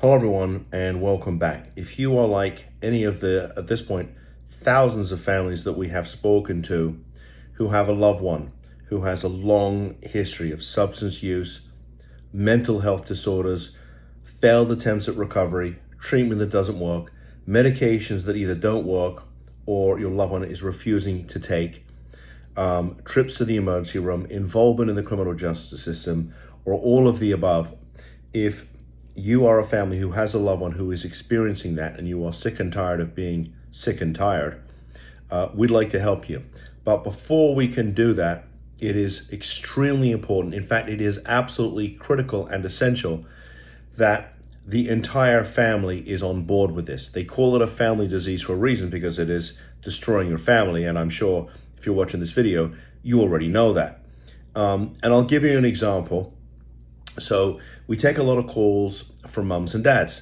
Hello everyone and welcome back. If you are like any of the, at this point, thousands of families that we have spoken to who have a loved one who has a long history of substance use, mental health disorders, failed attempts at recovery, treatment that doesn't work, medications that either don't work or your loved one is refusing to take, trips to the emergency room, involvement in the criminal justice system, or all of the above, if you are a family who has a loved one who is experiencing that and you are sick and tired of being sick and tired, we'd like to help you. But before we can do that, it is extremely important. In fact, it is absolutely critical and essential that the entire family is on board with this. They call it a family disease for a reason, because it is destroying your family. And I'm sure if you're watching this video, you already know that. And I'll give you an example. So we take a lot of calls from mums and dads.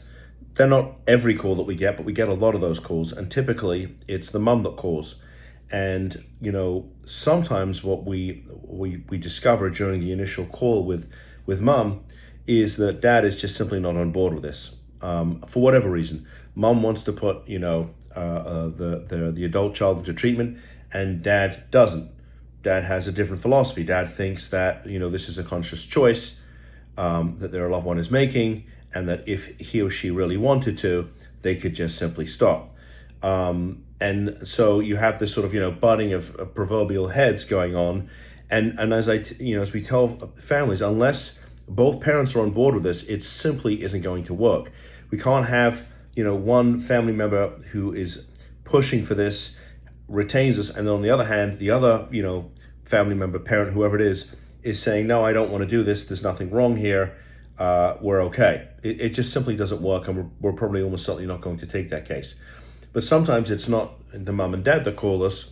They're not every call that we get, but we get a lot of those calls. And typically it's the mum that calls. And, you know, sometimes what we discover during the initial call with mum is that dad is just simply not on board with this. For whatever reason, mum wants to put, the adult child into treatment and dad doesn't. Dad has a different philosophy. Dad thinks that, this is a conscious choice that their loved one is making, and that if he or she really wanted to, they could just simply stop. And so you have this sort of, butting of proverbial heads going on. And as as we tell families, unless both parents are on board with this, it simply isn't going to work. We can't have, one family member who is pushing for this, retains us, and on the other hand, the other, family member, parent, whoever it is saying, no, I don't want to do this. There's nothing wrong here. We're okay. It just simply doesn't work, and we're probably almost certainly not going to take that case. But sometimes it's not the mom and dad that call us.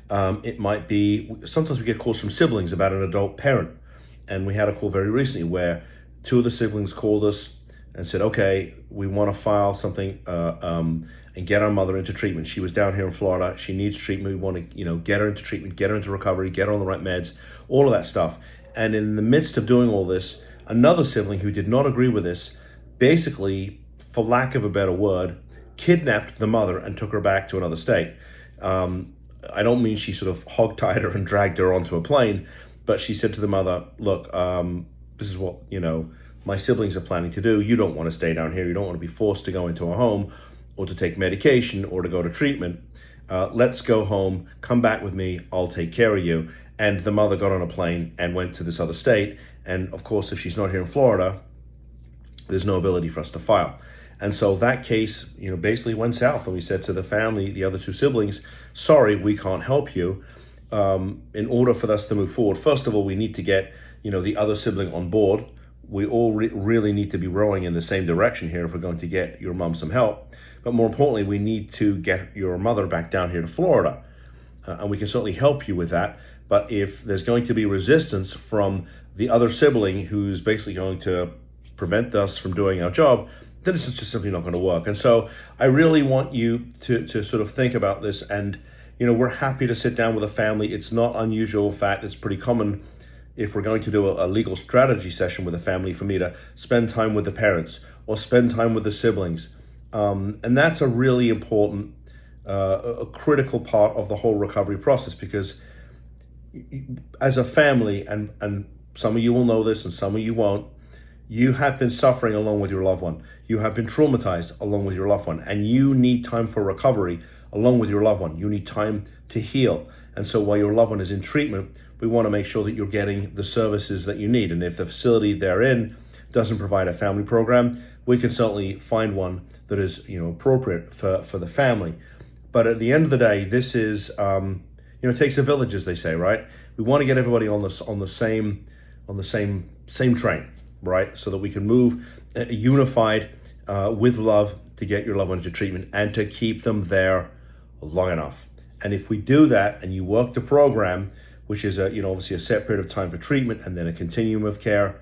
It might be, sometimes we get calls from siblings about an adult parent. And we had a call very recently where two of the siblings called us and said, okay, we want to file something and get our mother into treatment. She was down here in Florida. She needs treatment. We want to, get her into treatment, get her into recovery, get her on the right meds, all of that stuff. And in the midst of doing all this, another sibling who did not agree with this, basically, for lack of a better word, kidnapped the mother and took her back to another state. I don't mean she sort of hogtied her and dragged her onto a plane, but she said to the mother, look, this is what, my siblings are planning to do. You don't want to stay down here. You don't want to be forced to go into a home or to take medication or to go to treatment. Let's go home, come back with me, I'll take care of you. And the mother got on a plane and went to this other state. And of course, if she's not here in Florida, there's no ability for us to file. And so that case, basically went south. And we said to the family, the other two siblings, sorry, we can't help you. In order for us to move forward, first of all, we need to get, the other sibling on board. We all really need to be rowing in the same direction here if we're going to get your mom some help. But more importantly, we need to get your mother back down here to Florida. And we can certainly help you with that. But if there's going to be resistance from the other sibling who's basically going to prevent us from doing our job, then it's just simply not going to work. And so I really want you to sort of think about this. And, we're happy to sit down with a family. It's not unusual. In fact, it's pretty common if we're going to do a legal strategy session with a family for me to spend time with the parents or spend time with the siblings. And that's a really important, a critical part of the whole recovery process, because as a family, and some of you will know this and some of you won't, you have been suffering along with your loved one. You have been traumatized along with your loved one, and you need time for recovery along with your loved one. You need time to heal. And so while your loved one is in treatment, we want to make sure that you're getting the services that you need. And if the facility they're in doesn't provide a family program, we can certainly find one that is, appropriate for the family. But at the end of the day, this is, it takes a village, as they say, right? We want to get everybody on the same train, right? So that we can move unified with love to get your loved one into treatment and to keep them there long enough. And if we do that, and you work the program, which is obviously a set period of time for treatment and then a continuum of care,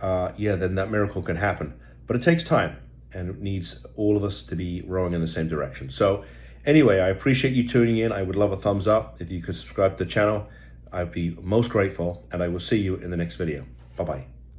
then that miracle can happen. But it takes time, and it needs all of us to be rowing in the same direction. So anyway, I appreciate you tuning in. I would love a thumbs up. If you could subscribe to the channel, I'd be most grateful, and I will see you in the next video. Bye-bye.